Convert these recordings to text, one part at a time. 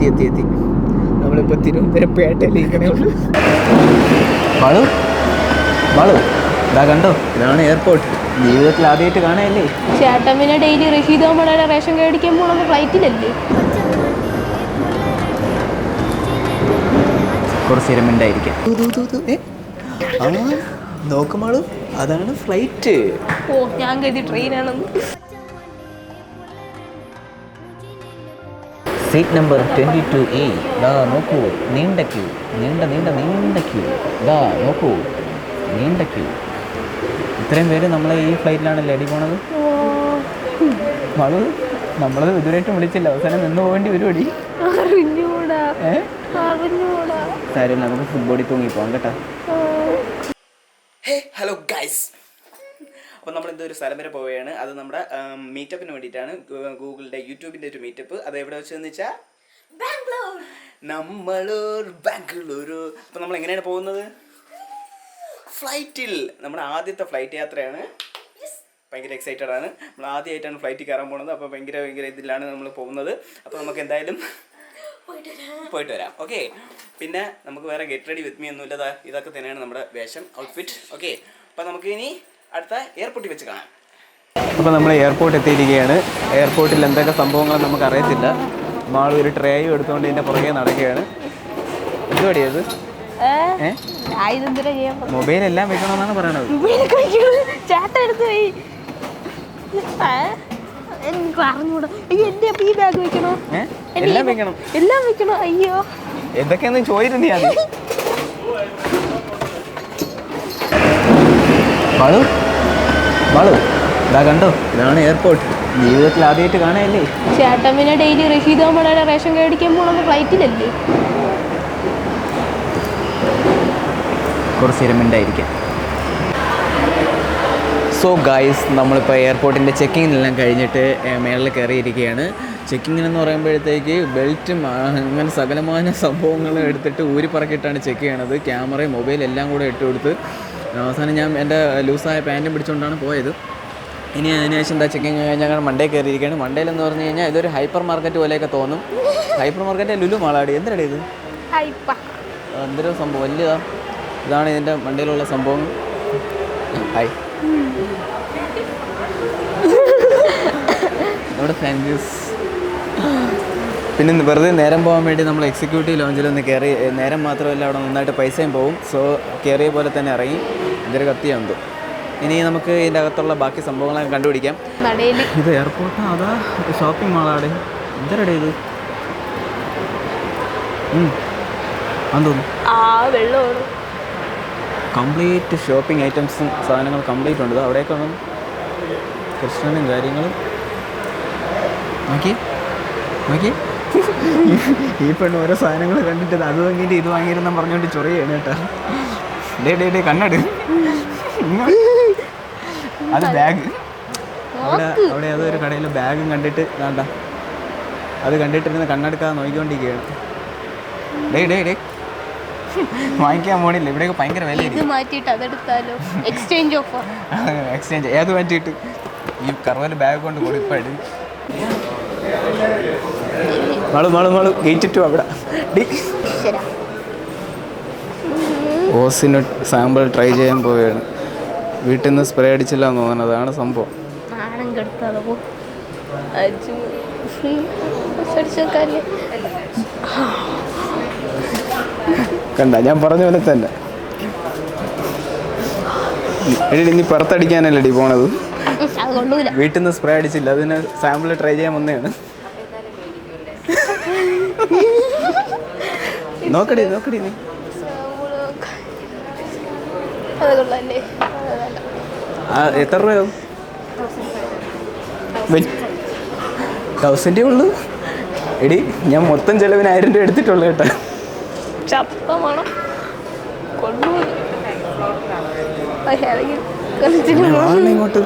എത്തി. നമ്മളിപ്പോൾ തിരുവനന്തപുരം പേട്ടയിലിരിക്കണേ ഉള്ളൂ. മാളു ഇതാ കണ്ടോ, ഇതാണ് എയർപോർട്ട്. ജീവിതത്തിൽ ആദ്യമായിട്ട് കാണാനല്ലേ? ചേട്ടൻ പിന്നെ ഡെയിലി റഷീദ് അമ്മയുടെ റേഷൻ മേടിക്കാൻ പോണത് ഫ്ലൈറ്റിലല്ലേ? കുറച്ച് ഇരമിണ്ടായിരിക്കാം. നോക്കുമാളു, അതാണ് ഫ്ലൈറ്റ്. ഓ, ഞാൻ കരുതി ട്രെയിനാണെന്ന്. Seat number 22A. ദാ നോക്കൂ, നീണ്ട ക്യൂ, നീണ്ട ക്യൂ. ദാ നോക്കൂ, നീണ്ട ക്യൂ. ഇത്രയും പേര് നമ്മളെ ഈ ഫ്ലൈറ്റിലാണല്ലേ അടി പോണത്. മാളു, നമ്മളത് ഇതുവരെയായിട്ടും വിളിച്ചില്ല, അവസാനം നിന്ന് പോകേണ്ടി വരുമടി. സാരമില്ല, നമുക്ക് ഫുട്ബോളിൽ തൂങ്ങിപ്പോവാം കേട്ടോ. ഹലോ ഗൈസ്, അപ്പോൾ നമ്മൾ എന്തോ ഒരു സ്ഥലം വരെ പോവുകയാണ്. അത് നമ്മുടെ മീറ്റപ്പിന് വേണ്ടിയിട്ടാണ്, ഗൂഗിളിൻ്റെ യൂട്യൂബിൻ്റെ ഒരു മീറ്റപ്പ്. അത് എവിടെ വെച്ചതെന്ന് വെച്ചാൽ ബാംഗ്ലൂരു. അപ്പോൾ നമ്മൾ എങ്ങനെയാണ് പോകുന്നത്? ഫ്ലൈറ്റിൽ. നമ്മുടെ ആദ്യത്തെ ഫ്ലൈറ്റ് യാത്രയാണ്. ഭയങ്കര എക്സൈറ്റഡ് ആണ്. നമ്മൾ ആദ്യമായിട്ടാണ് ഫ്ലൈറ്റിൽ കയറാൻ പോകുന്നത്. അപ്പോൾ ഭയങ്കര ഇതിലാണ് നമ്മൾ പോകുന്നത്. അപ്പോൾ നമുക്ക് എന്തായാലും പോയിട്ട് വരാം. ഓക്കെ, പിന്നെ നമുക്ക് വേറെ ഗെറ്റ് റെഡി വിത്ത് മീ ഒന്നുമില്ല. ഇതൊക്കെ തന്നെയാണ് നമ്മുടെ വേഷം, ഔട്ട്ഫിറ്റ്. ഓക്കെ, അപ്പോൾ നമുക്ക് ഇനി അടുത്ത എയർപോർട്ടിൽ വെച്ച് കാണാം. അപ്പോൾ നമ്മൾ എയർപോർട്ട് എത്തിയിരിക്കുകയാണ്. എയർപോർട്ടിൽ എന്തൊക്കെ സംഭവങ്ങൾ നമുക്ക് അറിയത്തില്ല. മാൾ ഒരു ട്രേയും എടുത്തുകൊണ്ട് ഇതിൻ്റെ പുറകെ നടക്കുകയാണ്. എന്തുപടിയത്? മൊബൈൽ എല്ലാം വെക്കണമെന്നാണ് പറയണത്. ചേട്ടൻ എടുത്ത് പോയി. എനിക്ക് അറിഞ്ഞൂടാ. അയ്യോ, എന്റെ ഈ ബാഗ് വെക്കണോ? എല്ലാം വെക്കണം. അയ്യോ, എന്തൊക്കെയാന്ന് ചോദിച്ചിരുന്നേ. മാളു ഇതാ കണ്ടോ, ഇതാണ് എയർപോർട്ട്. ജീവിതത്തിൽ ആദ്യമായിട്ട് കാണാനല്ലേ? ചേട്ടൻ പിന്നെ ഡെയിലി റഷീദ് അമ്മയുടെ റേഷൻ മേടിക്കാൻ പോണത് ഫ്ലൈറ്റിലല്ലേ? കുറച്ച് ഇരമിണ്ടായിരിക്കാം. സോ ഗായ്സ്, നമ്മളിപ്പോൾ എയർപോർട്ടിൻ്റെ ചെക്കിങ്ങിനെല്ലാം കഴിഞ്ഞിട്ട് മേളിൽ കയറിയിരിക്കുകയാണ്. ചെക്കിങ്ങിനെന്ന് പറയുമ്പോഴത്തേക്ക് ബെൽറ്റും അങ്ങനെ സകലമായ സംഭവങ്ങളും എടുത്തിട്ട് ഊരിപ്പറക്കിയിട്ടാണ് ചെക്ക് ചെയ്യണത്. ക്യാമറയും മൊബൈൽ എല്ലാം കൂടെ ഇട്ട് കൊടുത്ത് അവസാനം ഞാൻ എൻ്റെ ലൂസായ പാൻറ്റും പിടിച്ചുകൊണ്ടാണ് പോയത്. ഇനി അതിനുശേഷം എന്താ ചെക്കിങ് ഞങ്ങൾ മണ്ടേ കയറിയിരിക്കുകയാണ്. മണ്ടയിലെന്ന് പറഞ്ഞു കഴിഞ്ഞാൽ ഇതൊരു ഹൈപ്പർ മാർക്കറ്റ് പോലെയൊക്കെ തോന്നും. ഹൈപ്പർ മാർക്കറ്റ് ലുലു മാളാടി. എന്തിനാടി ഇത്? എന്തൊരു സംഭവം വലിയതാണ്. ഇതാണ് ഇതിൻ്റെ മണ്ടയിലുള്ള സംഭവം. ഹായ്, നമ്മുടെ താങ്ക്യൂസ്. പിന്നെ വെറുതെ നേരം പോകാൻ വേണ്ടി നമ്മൾ എക്സിക്യൂട്ടീവ് ലോഞ്ചിലൊന്ന് കയറി. നേരം മാത്രമല്ല, അവിടെ നന്നായിട്ട് പൈസയും പോകും. സോ കയറിയ പോലെ തന്നെ ഇറങ്ങി. ഇതൊരു കത്തിയാന്തോ. ഇനി നമുക്ക് ഇതിൻ്റെ അകത്തുള്ള ബാക്കി സംഭവങ്ങളൊക്കെ കണ്ടുപിടിക്കാം. ഇത് എയർപോർട്ടാ അതാ ഷോപ്പിംഗ് മാളാടെ? എന്തരടെ ഇത്? തോന്നുന്നു കംപ്ലീറ്റ് ഷോപ്പിംഗ് ഐറ്റംസും സാധനങ്ങൾ കംപ്ലീറ്റ് ഉണ്ട്. അവിടെയൊക്കെ ഒന്നും പ്രശ്നങ്ങളും കാര്യങ്ങളും. നോക്കി ഈ പെണ്ണ് ഓരോ സാധനങ്ങൾ കണ്ടിട്ട് അത് വാങ്ങിയിട്ട് ഇത് വാങ്ങിയിരുന്ന പറഞ്ഞുകൊണ്ട് ചൊറിയാണ് കേട്ടോ. ഡേ കണ്ണട്. അത് ബാഗ്. അവിടെ അതൊരു കടയിൽ ബാഗും കണ്ടിട്ട് വേണ്ട, അത് കണ്ടിട്ടിരുന്ന് കണ്ണെടുക്കാതെ നോക്കിക്കൊണ്ടിരിക്കുകയാണ്. ഡേ വാങ്ങിക്കാൻ പോണില്ല. ഇവിടെയൊക്കെ ഭയങ്കര വിലയാണ്. എക്സ്ചേഞ്ച് ഏത് മാറ്റിയിട്ട് ഈ കറുവല് ബാഗ് കൊണ്ട് കൊടുപ്പാട്. മാളു ഗേറ്റിട്ടു അവിടെ. ഓസിനട്ട് സാമ്പിൾ ട്രൈ ചെയ്യാൻ പോവുകയാണ്. വീട്ടിൽ നിന്ന് സ്പ്രേ അടിച്ചില്ല എന്ന് തോന്നുന്നത്. അതാണ് സംഭവം. കണ്ട, ഞാൻ പറഞ്ഞ പോലെ തന്നെ. എടി, നീ പുറത്തടിക്കാനല്ലേ പോണത്? വീട്ടിൽ നിന്ന് സ്പ്രേ അടിച്ചില്ല, അതിന് സാമ്പിൾ ട്രൈ ചെയ്യാൻ വന്നതാണ്. നോക്കടി നീ. എത്ര രൂപയാവും? 1000 ഉള്ളൂ. എടി, ഞാൻ മൊത്തം ചെലവിന് 1000 രൂപ എടുത്തിട്ടുള്ളൂ കേട്ടോ. ഇങ്ങോട്ട്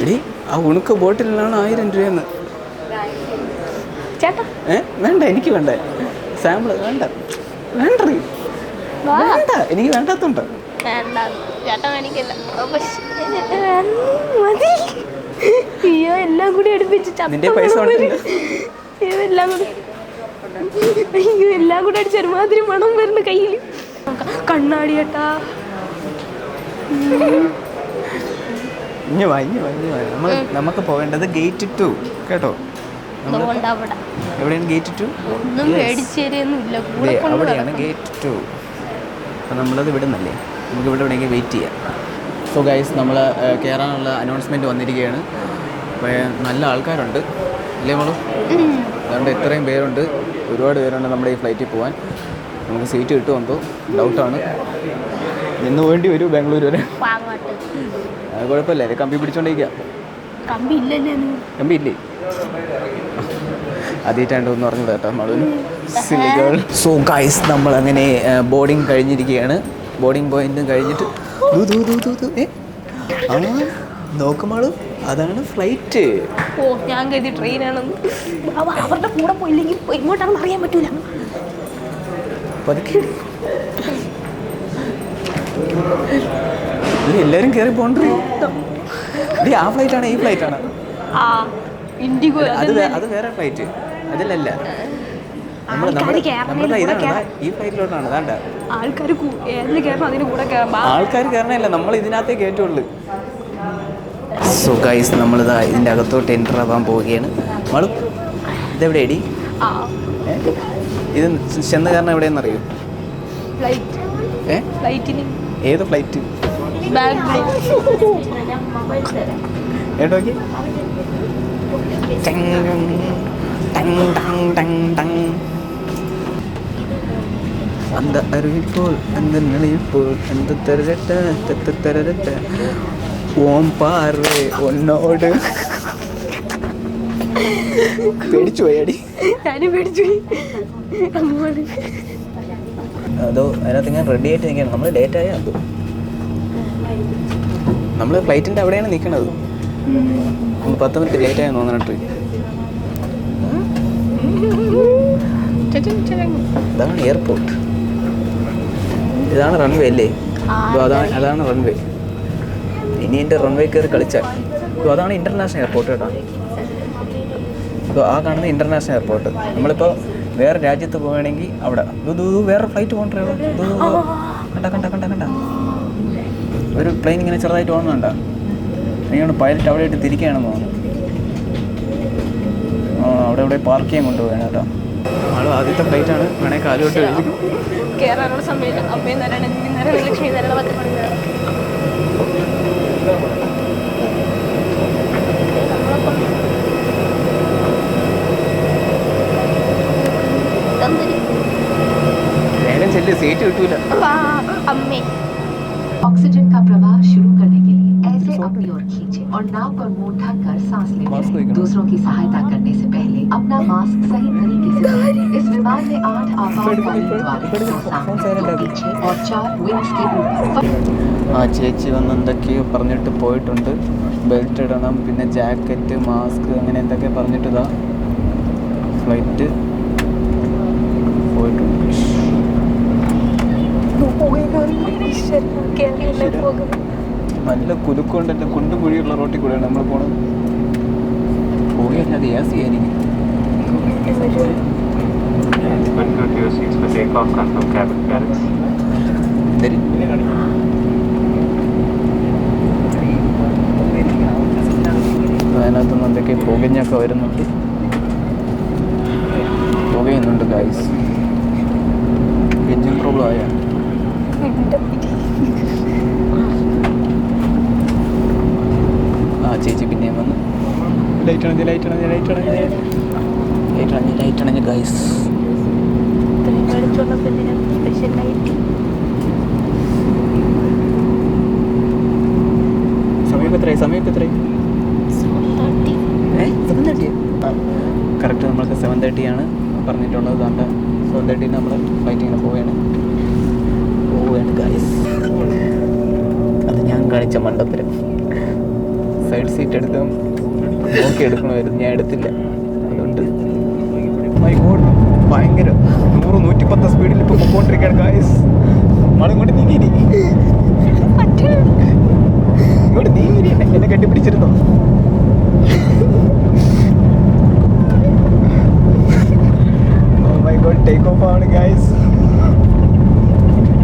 എടി, ആ ഉണുക്ക ബോട്ടിലാണ് 1000 രൂപയെന്ന്. വേണ്ട, എനിക്ക് വേണ്ട സാമ്പിൾ. വേണ്ട എനിക്ക് വേണ്ടാത്തുണ്ട്. അയ്യോ, എല്ലാം കൂടി അടുപ്പിച്ച് നിന്റെ പൈസ ഇതെല്ലാം കൂടെ അയ്യോ എല്ലാം കൂടെ അടിച്ച് ഒരുമാതിരി മണം വരുന്ന കയ്യിൽ. കണ്ണാടി ഏട്ടാ. നമുക്ക് പോകേണ്ടത് ഗേറ്റ് 2 കേട്ടോ. എവിടെയാണ് ഗേറ്റ് 2? ഒന്നും മേടിച്ചേരൊന്നുമില്ല, കൂടെ അവിടെയാണ് ഗേറ്റ് 2. അപ്പം നമ്മളത് വിടുന്നല്ലേ, നമുക്ക് ഇവിടെ എവിടെയെങ്കിലും വെയിറ്റ് ചെയ്യാം. സോ ഗൈസ്, നമ്മൾ കയറാനുള്ള അനൗൺസ്മെൻറ്റ് വന്നിരിക്കുകയാണ്. അപ്പോൾ നല്ല ആൾക്കാരുണ്ട് ഇല്ലേ മോളൂ? അതുകൊണ്ട് ഇത്രയും പേരുണ്ട്, ഒരുപാട് പേരുണ്ട് നമ്മുടെ ഈ ഫ്ലൈറ്റിൽ പോകാൻ. നമുക്ക് സീറ്റ് കിട്ടുമെന്തോ ഡൗട്ടാണ്. നിന്ന് വേണ്ടി വരും ബാംഗ്ലൂർ വരെ. അത് കുഴപ്പമില്ല, ഇത് കമ്പി പിടിച്ചോണ്ടിരിക്കുക. കമ്പി ഇല്ലേ? ആദ്യമായിട്ടാണ്ടോന്ന് പറഞ്ഞു കേട്ടോ നമ്മളൊരു സിലികൾ. സോ ഗൈസ്, നമ്മളങ്ങനെ ബോർഡിങ് കഴിഞ്ഞിരിക്കുകയാണ്. ബോർഡിങ് പോയിന്റും കഴിഞ്ഞിട്ട് നോക്കുമ്പോഴും അതാണ് ഫ്ലൈറ്റ്. ഓ, ഞാൻ കരുതി ട്രെയിനാണെന്ന്. അവരുടെ കൂടെ പോയില്ലെങ്കിൽ ഇങ്ങോട്ടാണെന്ന് അറിയാൻ പറ്റൂല. എല്ലാരും കയറി പോണ്ടേ? ആ ഫ്ലൈറ്റാണ് ഈ ഫ്ലൈറ്റാണ്? ഇൻഡിഗോ. അത് വേറെ ഫ്ലൈറ്റ്, അതിലല്ല. ഈ ഫ്ലൈറ്റിലോട്ടാണ്. അതാണ്ട ആൾക്കാർ കയറണല്ല, നമ്മൾ ഇതിനകത്തേ കയറ്റുള്ളൂ. സോ ഗൈസ്, നമ്മളിതാ ഇതിൻ്റെ അകത്തോട്ട് എൻ്റർ ആവാൻ പോവുകയാണ്. നമ്മള് ഇതെവിടെ എടി? ഇത് ചെന്ന് കാരണം എവിടെയെന്നറിയോ? ഏത് ഫ്ലൈറ്റ്? ഏട്ടോക്കി அந்த அறிவிப்போல் அந்த நிலைப்போல் அந்த தரட்ட ஓம் பார்வை ഒന്നോട് പേടിച്ചു പോയടി. ഞാനും പേടിച്ചു പോയി. അതോ അതിനകത്ത് ഞാൻ റെഡി ആയിട്ട് നിൽക്കണം. നമ്മൾ ലേറ്റ് ആയാൽ അതോ നമ്മൾ ഫ്ലൈറ്റിൻ്റെ അവിടെയാണ് നിൽക്കണത്. 10 മിനിറ്റ് ലേറ്റ് ആയെന്ന് തോന്നണം. ഇതാണ് എയർപോർട്ട്, ഇതാണ് റൺവേ അല്ലേ? അതാണ് റൺവേ. ഇനി എൻ്റെ റൺവേ കയറി കളിച്ചാൽ അതാണ് ഇൻ്റർനാഷണൽ എയർപോർട്ട് കേട്ടോ. ആ കാണുന്ന ഇൻ്റർനാഷണൽ എയർപോർട്ട്. നമ്മളിപ്പോൾ വേറെ രാജ്യത്ത് പോവുകയാണെങ്കിൽ അവിടെ വേറെ ഫ്ലൈറ്റ് പോകണ്ടേ? കണ്ട ഒരു പ്ലെയിൻ ഇങ്ങനെ ചെറുതായിട്ട് പോകുന്നുണ്ട. എനിക്കാണ് പൈലറ്റ് അവിടെ ആയിട്ട് തിരിക്കുകയാണെന്ന് തോന്നുന്നു. അവിടെ പാർക്ക് ചെയ്യാൻ കൊണ്ടുപോവുകയാണ് കേട്ടോ. ആദ്യത്തെ ഫ്ലൈറ്റാണ്. വേണമെങ്കിൽ കാലോട്ട് കയറാനുള്ള സമയത്ത് അമ്മയും നാരായണ ലക്ഷ്മി നാരായണ വേഗം ചെല്ല്, സീറ്റ് കിട്ടൂല. അമ്മേ. ऑक्सीजन का प्रवाह शुरू करने के लिए ऐसे अपनी ओर खींचे और नाक और मुंह ढककर सांस लें। दूसरों की सहायता करने से पहले अपना मास्क सही तरीके से पहनें। इस विमान में 8 आपातकालीन द्वार पीछे और 4 विंग्स के ऊपर। ആ ചേച്ചി വന്ന് എന്തൊക്കെയോ പറഞ്ഞിട്ട് പോയിട്ടുണ്ട്. ബെൽറ്റ് ഇടണം, പിന്നെ ജാക്കറ്റ്, മാസ്ക്, അങ്ങനെ എന്തൊക്കെ പറഞ്ഞിട്ട് ഫ്ലൈറ്റ് പോയിട്ടുണ്ട്. നല്ല കുലുക്കൊണ്ട് എൻ്റെ കുണ്ടും കുഴിയുള്ള റോട്ടിൽ കൂടെയാണ് നമ്മൾ പോണത്. പോവുകയല്ല, അത് യാസ് ചെയ്യാനിരിക്കും. അതിനകത്തുനിന്ന് എന്തൊക്കെ പുകഞ്ഞൊക്കെ വരുന്നുണ്ട്, പുകയുന്നുണ്ട് ഗൈസ്. എൻജിൻ പ്രോബ്ലം ആയ ചേച്ചി പിന്നെയും വന്ന് ലൈറ്റ് അണഞ്ഞ് ഗൈസ്. സമയം എത്രയായി? 7:30. കറക്റ്റ് നമ്മൾക്ക് 7:30 ആണ് പറഞ്ഞിട്ടുള്ളത്. അതുകൊണ്ട് 7:30 നമ്മൾ ഫ്ലൈറ്റ് ഇങ്ങനെ പോവുകയാണ് ഗൈസ്. അത് ഞാൻ കാണിച്ച മണ്ടത്തരം. സൈഡ് സീറ്റ് എടുത്തും നോക്കി എടുക്കണമായിരുന്നു, ഞാൻ എടുത്തില്ല. അതുകൊണ്ട് മൈ ഗോഡ്, ഭയങ്കര 100-110 സ്പീഡിൽ ഇപ്പോൾ പൊക്കോണ്ടിരിക്കുകയാണ് ഗൈസ്. ഇങ്ങോട്ട് നീങ്ങി, ഇങ്ങോട്ട് നീങ്ങി. എന്നെ കെട്ടിപ്പിടിച്ചിരുന്നോ? പോവാണ് ഗൈസ്.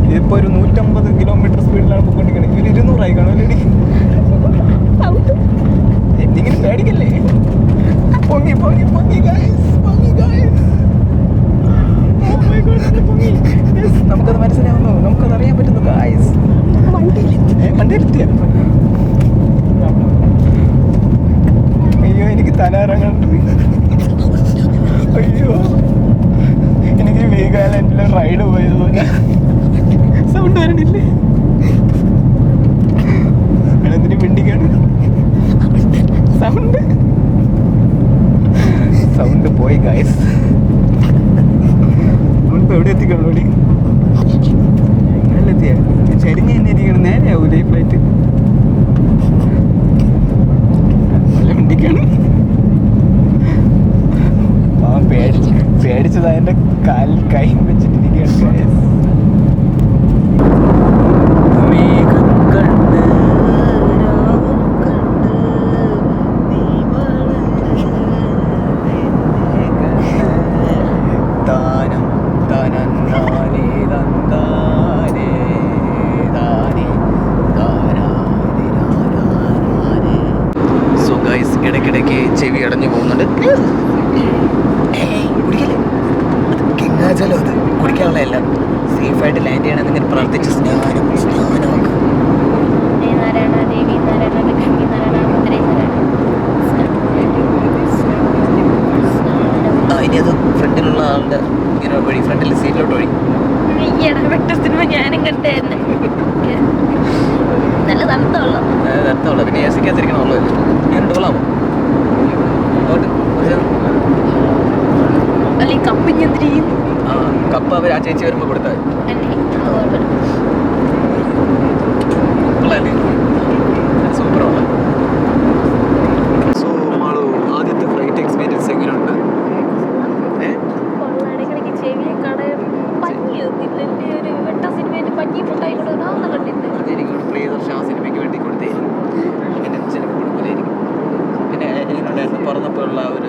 ഇതിപ്പോൾ ഒരു 150 കിലോമീറ്റർ സ്പീഡിലാണ് പോയിക്കൊണ്ടിരിക്കുന്നത്. ഒരു 200 ആയി കാണുമല്ലേ? എന്തെങ്കിലും പേടിക്കല്ലേ? പൊങ്ങി പൊങ്ങി പൊങ്ങി ഗൈസ്, പൊങ്ങി ഗൈസ്. Oh my God, അത് പൊങ്ങി. Yes, നമുക്കത് മനസ്സിലാവുന്നു, നമുക്കത് അറിയാൻ പറ്റുന്നു ഗൈസ്. മണ്ടയിലെത്തിയ അയ്യോ, എനിക്ക് തലകറങ്ങുന്നുണ്ട്. അയ്യോ, എനിക്ക് വീഗാലാൻഡിലെ റൈഡ് പോയതുപോലെ സൗണ്ട് വരണില്ലേ? എന്തിനു മിണ്ടിക്കാണ് സൗണ്ട് പോയി ഗൈസ്. നമ്മളിപ്പോൾ എവിടെ എത്തിക്കണോടി? എത്തിയ ചരിഞ്ഞ് തന്നെ ഇരിക്കണം. നേരെ ആവൂല ഈ ഫ്ലൈറ്റ്. നല്ല മിണ്ടിക്കാണ്. പേടിച്ചത് അതിൻ്റെ കൈ വെച്ചിട്ടിരിക്കുകയാണ് ഗൈസ്. ഇടയ്ക്കിടയ്ക്ക് ചെവി അടഞ്ഞു പോകുന്നുണ്ട്. കുടിക്കല്ലേ? അത് ഗംഗാജലം, അത് കുടിക്കാനുള്ളതല്ല. സേഫായിട്ട് ലാൻഡ് ചെയ്യണമെന്ന് ഇങ്ങനെ പ്രാർത്ഥിച്ച് സ്നാനമൊക്കെ. ഇനി അത് ഫ്രണ്ടിലുള്ള ആളുടെ ഇങ്ങനെ വഴി, ഫ്രണ്ടിൽ സീറ്റിലോട്ട് വഴി. ഞാനും കണ്ടായിരുന്നു. നല്ല തണുത്തുള്ള പിന്നെ എ സിക്കകത്തിരിക്കണം ഉള്ളതല്ലേ. ഞാനിട്ട് കൊള്ളാമോ? അല്ലെങ്കിൽ കപ്പിഞ്ഞെന്തിരിക്കും. ആ കപ്പ് അവർ ആ ചേച്ചി വരുമ്പോൾ കൊടുത്താൽ കൊള്ളാല്ലേ? സൂപ്പറാണ്. സോ മാളു, ആദ്യത്തെ ഫ്ലൈറ്റ് എക്സ്പീരിയൻസ് എങ്ങനെയുണ്ട്? അതെനിക്ക് പ്രിയദർശൻ ആ സിനിമയ്ക്ക് വേണ്ടി കൊടുത്തേ. പിന്നെ ചിലപ്പോൾ കൊടുക്കില്ലായിരിക്കും. പിന്നെ എങ്ങനെയുണ്ടായിരുന്നു പറന്നപ്പോഴുള്ള ഒരു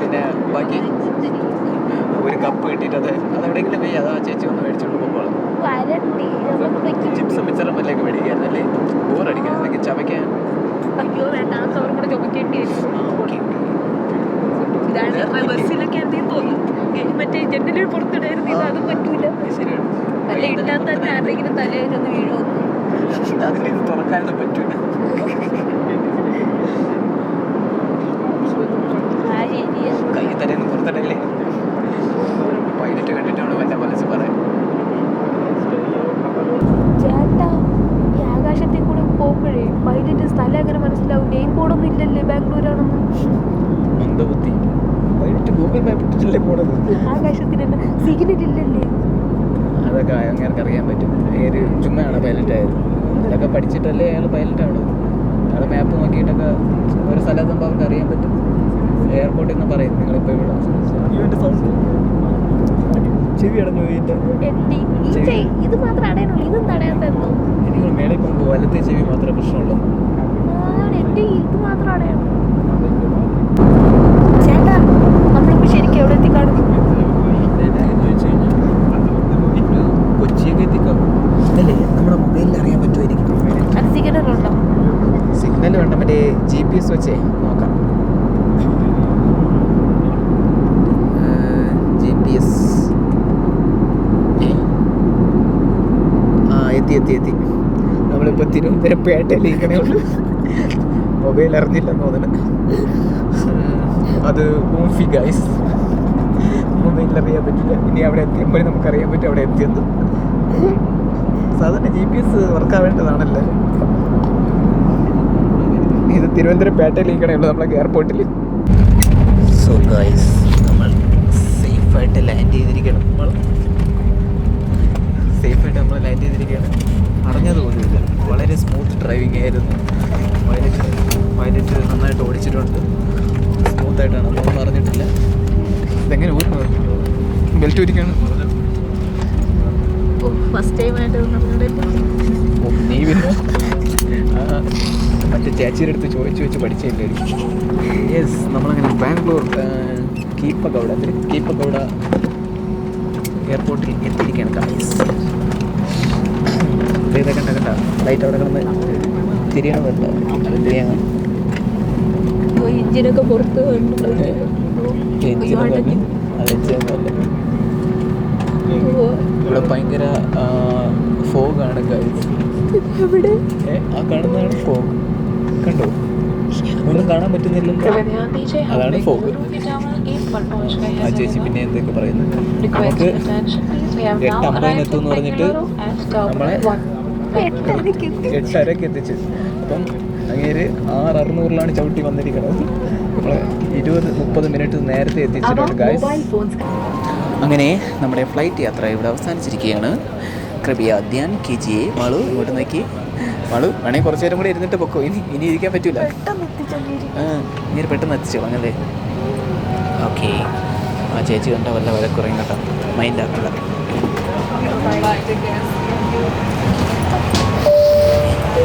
പിന്നെ ബാക്കി ഒരു കപ്പ് കിട്ടിയിട്ട് അതെവിടെയെങ്കിലും പോയി അത് ആ ചേച്ചി ഒന്ന് മേടിച്ചോണ്ട് പോകുമ്പോൾ ചിപ്സും മിച്ചറും വല്ലതൊക്കെ മേടിക്കായിരുന്നല്ലേ? ബോറടിക്കാൻ അല്ലെങ്കിൽ ചവയ്ക്കാൻ. അയ്യോ വേണ്ട, ആ ചോറും കൂടെ ചുമക്കേണ്ടി വരും. ബസ്സിലൊക്കെ എന്തെങ്കിലും തോന്നും മറ്റേ ജനലിൽ പുറത്തിടായിരുന്നു. ഇത് അതും പറ്റൂല. അല്ല ഇട്ടാൽ തന്നെ ആരെങ്കിലും തലയിലൊന്ന് വീഴുമോ? അതിന് ഇത് തുറക്കാനൊന്നും പറ്റൂല. കൈ തലേന്ന് പുറത്തിടല്ലേ? പൈലറ്റ് കണ്ടിട്ടാണ് എന്നെ മനസ്സ് പറയാം. ചേട്ടാ, ഈ ആകാശത്തിൽ കൂടെ പോകുമ്പോഴേ പൈലറ്റ് സ്ഥലം എങ്ങനെ മനസ്സിലാവും? നെയിം ബോർഡൊന്നും ഇല്ലല്ലേ ബാംഗ്ലൂരാണെന്ന്? മന്ദബുദ്ധി. പൈലറ്റ് ഗൂഗിൾ മാപ്പ് ഇട്ടിട്ടല്ലേ പോണത്? ആകാശത്തിൽ സിഗ്നൽ ഇല്ലല്ലേ? അതൊക്കെ അങ്ങനെ അറിയാൻ പറ്റും. ഏത് ചുമ്മാണ് പൈലറ്റ് ആയത്. ഇതൊക്കെ പഠിച്ചിട്ടല്ലേ അയാൾ പൈലറ്റാണ്. അയാൾ മാപ്പ് നോക്കിയിട്ടൊക്കെ ഒരു സ്ഥലത്തുമ്പോൾ അവർക്ക് അറിയാൻ പറ്റും. എയർപോർട്ടിൽ നിന്ന് പറയും നിങ്ങളിപ്പോൾ ഇവിടെ ചെവി അടഞ്ഞു പോയിട്ട്. ഇത് മാത്രം അടയണുള്ളൂ, ഇതും തടയാത്തോ? എനിക്ക് മേളിൽ പോകുമ്പോൾ വലത്തെ ചെവി മാത്രമേ പ്രശ്നമുള്ളൂ. ഇത് മാത്രം അടയണം. ചേട്ടാ, നമ്മളിപ്പോൾ ശരിക്കും എവിടെ എത്തിക്കാണും? കൊച്ചിയൊക്കെ എത്തിക്കാം അല്ലേ? നമ്മുടെ മൊബൈലിൽ അറിയാൻ പറ്റുമായിരിക്കും. അത് സിഗ്നൽ ഉണ്ടോ? സിഗ്നൽ വേണ്ട, മറ്റേ GPS വെച്ചേ നോക്കാം. GPS എത്തി. നമ്മളിപ്പോൾ തിരുവനന്തപുരം പേട്ടയിൽ ഇരിക്കണേ ഉള്ളൂ. മൊബൈൽ അറിഞ്ഞില്ലെന്ന് തോന്നുന്നു. അത് ഊഫി ഗൈസ്. മൊബൈലിൽ അറിയാൻ പറ്റില്ല. ഇനി അവിടെ എത്തിയപ്പോഴും നമുക്കറിയാൻ പറ്റും അവിടെ എത്തിയെന്ന്. സാധാരണ GPS വർക്കാവേണ്ടതാണല്ലോ. ഇത് തിരുവനന്തപുരം പേട്ടയിൽ ഇരിക്കണേ ഉള്ളൂ നമ്മളെ എയർപോർട്ടിൽ. സോ ഗൈസ്, നമ്മൾ സേഫായിട്ട് ലാൻഡ് ചെയ്തിരിക്കണം. സേഫായിട്ട് നമ്മൾ ലാൻഡ് ചെയ്തിരിക്കുകയാണ്. അറിഞ്ഞതുപോലുമില്ല. വളരെ സ്മൂത്ത് ഡ്രൈവിംഗ് ആയിരുന്നു. പൈലറ്റ് നന്നായിട്ട് ഓടിച്ചിട്ടുണ്ട്. സ്മൂത്തായിട്ടാണ്, നമ്മളൊന്നും അറിഞ്ഞിട്ടില്ല. ഇതെങ്ങനെ ഓടുന്നത്? ബെൽറ്റ് ഒരിക്കാണ്. ഫസ്റ്റ് ടൈം ആയിട്ട് നീ പിന്നെ മറ്റേ ചേച്ചിയുടെ അടുത്ത് ചോദിച്ച് പഠിച്ചില്ലായിരിക്കും. യെസ്, നമ്മളങ്ങനെ ബാംഗ്ലൂർ കീപ്പഗൗഡ എയർപോർട്ടിൽ എത്തിയിരിക്കുകയാണ് ഗായ്സ്. ഇതൊക്കെ കണ്ട ലൈറ്റ് അവിടെ കിടന്ന് തിരിയണമല്ല തിരിയാൻ ഇഞ്ചിനൊക്കെ പുറത്ത് ഇവിടെ ഭയങ്കര ഫോഗാണ് ഗൈസ്. ആ കാണുന്നതാണ് ഫോഗ്. കണ്ടോ? ഒന്നും കാണാൻ പറ്റുന്നില്ലല്ലോ. അതാണ് ഫോഗ്. ആ ചേച്ചി പിന്നെ എന്തൊക്കെ പറയുന്നത്, നമുക്ക് 8:50 എത്തുമെന്ന് പറഞ്ഞിട്ട് നമ്മളെ 8:30 എത്തിച്ച്. അപ്പം അങ്ങേര് 6,600 ചവിട്ടി വന്നിരിക്കുന്നത്. നമ്മളെ 20-30 മിനിറ്റ് നേരത്തെ എത്തിച്ചിട്ടുണ്ട് ഗൈസ്. അങ്ങനെ നമ്മുടെ ഫ്ലൈറ്റ് യാത്ര ഇവിടെ അവസാനിച്ചിരിക്കുകയാണ്. കൃപയ ധ്യാൻ കീജിയെ. മാളു ഇങ്ങോട്ട് നോക്കി. മാളു വേണമെങ്കിൽ കുറച്ച് നേരം കൂടെ ഇരുന്നിട്ട് പൊക്കോ. ഇനി ഇരിക്കാൻ പറ്റൂല. ഇങ്ങനെ പെട്ടെന്ന് എത്തിച്ചോളാം അല്ലേ? ഓക്കെ. ആ ചേച്ചി കണ്ട വല്ല വഴക്കുറയും കേട്ടോ, മൈൻഡ് ആക്കില്ല.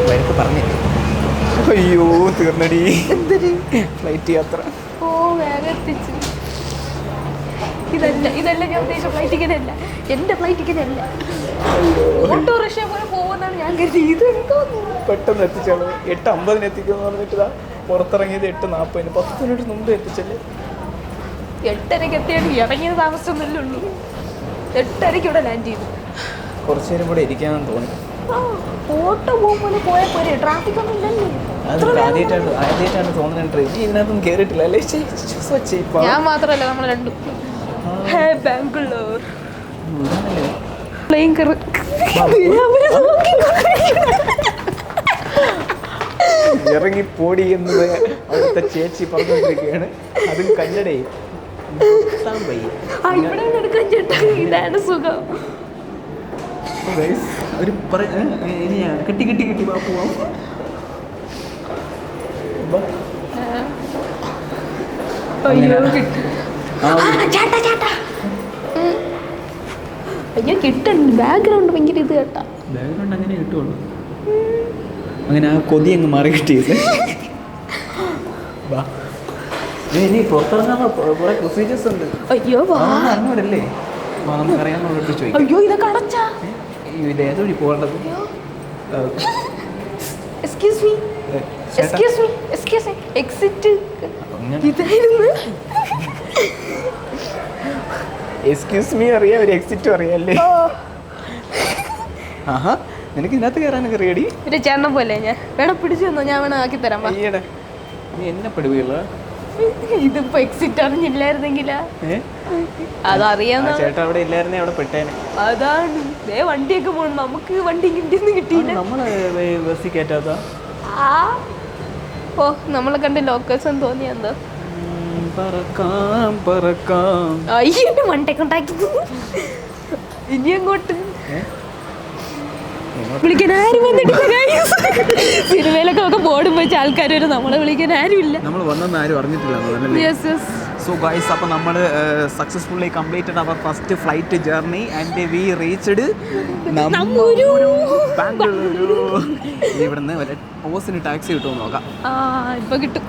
വഴക്ക് പറഞ്ഞില്ലേ? അയ്യോ തീർന്നടി ഫ്ലൈറ്റ് യാത്ര. ഓ വേഗം എത്തിച്ചു. ഇതല്ല ഞാൻ ഉദ്ദേശിച്ച ഫ്ലൈറ്റ് ടിക്കറ്റ് അല്ല, എൻ്റെ ഫ്ലൈറ്റ് ടിക്കറ്റ് അല്ല. ഓട്ടോറിക്ഷ പോലെ പോകുന്നതാണ് ഞാൻ കരുതി. ഇത് പെട്ടെന്ന് എത്തിച്ചാണ്. 8:50 എത്തിക്കുമെന്ന് പറഞ്ഞിട്ട് പുറത്തിറങ്ങിയത് 8:40. 10 മിനിറ്റ് മുമ്പ് എത്തിച്ചല്ലേ. 8:30 എത്തിയാണ്. ഇറങ്ങിയത് താമസിച്ചൊന്നുമല്ലേ ഉള്ളൂ. 8:30 ഇവിടെ ലാൻഡ് ചെയ്തു. കുറച്ചു നേരം കൂടെ ഇരിക്കാമെന്ന് തോന്നി. ഓട്ടോ പോകുമ്പോൾ പോയാൽ പോരെ, ട്രാഫിക് ഒന്നും ഇല്ലല്ലോ. അത് ആദ്യമായിട്ടാണ് തോന്നുന്നത്. ട്രെയിൻ ഇതിനകത്തൊന്നും കയറിയിട്ടില്ല അല്ലേ? ഞാൻ മാത്രമല്ല, നമ്മൾ രണ്ടും. ബാംഗ്ലൂർ പ്ലെയിൻ ഇറങ്ങി പോടി എന്ന് അവിടുത്തെ ചേച്ചി പറഞ്ഞുകൊണ്ടിരിക്കുകയാണ്. അതും കന്നഡയും. ഇവിടെ എടുക്കാൻ ചേട്ടാ, ഇതാണ് സുഖം. ഒരു കെട്ടി കെട്ടി കെട്ടി പോവാം. അയ്യോ കിട്ടുന്നുണ്ട്. ബാക്ക്ഗ്രൗണ്ട് ഭയങ്കര ഇത് കേട്ടാ. ബാക്ക്ഗ്രൗണ്ട് അങ്ങനെ കിട്ടുള്ളൂ. അങ്ങനെ ആ കൊതി അങ്ങ് മാറി കിട്ടിയത്. ഇനി പുറത്തിറങ്ങാൻ കുറെ പ്രൊസീജിയേഴ്സ് ഉണ്ട്. അയ്യോ അറിഞ്ഞൂടല്ലേ? നമുക്കറിയാവുന്നവരോട് ചോദിക്കാം. അയ്യോ ഇതൊക്കെ അടച്ചാ. ഇത് ഏതൊരു പോകേണ്ടത്? Excuse me, excuse me, excuse me. Exit ഇതായിരുന്നു. എക്സ്ക്യൂസ് മീ അറിയാം, ഒരു എക്സിറ്റും അറിയാല്ലേ? ആഹാ, നിനക്ക് ഇതിനകത്ത് കയറാനൊക്കെ റെഡി? ഒരു ചേട്ടൻ പോലെ ഞാൻ വേണം പിടിച്ചു തന്നോ, ഞാൻ വേണം ആക്കി തരാം. ഈയിടെ നീ എന്നെ പെടുകയുള്ള ഇതിപ്പോ എക്സിറ്റ് അറിഞ്ഞില്ലായിരുന്നെങ്കിലാ. അതറിയാവുന്ന ചേട്ടാ അവിടെ ഇല്ലായിരുന്നേ അവിടെ പെട്ടേനെ. അതാണ് വണ്ടിയൊക്കെ പോകണം. നമുക്ക് വണ്ടി കിട്ടിയൊന്നും കിട്ടിയില്ല. നമ്മള് ബസ്സിൽ കയറ്റാത്ത. ഓ നമ്മളെ കണ്ട് ലോക്കേഴ്സ് തോന്നിയ എന്താ? പറക്കാം പറക്കാം. അയ്യോ വണ്ടിയൊക്കെ ഉണ്ടാക്കി. ഇനി അങ്ങോട്ട് വിളിക്കാൻ ആരും വന്നിട്ടില്ല. സിനിമയിലൊക്കെ ഒക്കെ ബോർഡും വെച്ച ആൾക്കാർ വരും, നമ്മളെ വിളിക്കാൻ ആരും ഇല്ല. നമ്മൾ വന്നെന്ന് ആരും അറിഞ്ഞിട്ടില്ല. സോ ഗൈസ്, അപ്പോൾ നമ്മൾ successfully completed our first flight journey and we reached Bengaluru. ഇവിടുന്ന് പോസിന് ടാക്സി കിട്ടുമെന്ന് നോക്കാം. ഇപ്പൊ കിട്ടും.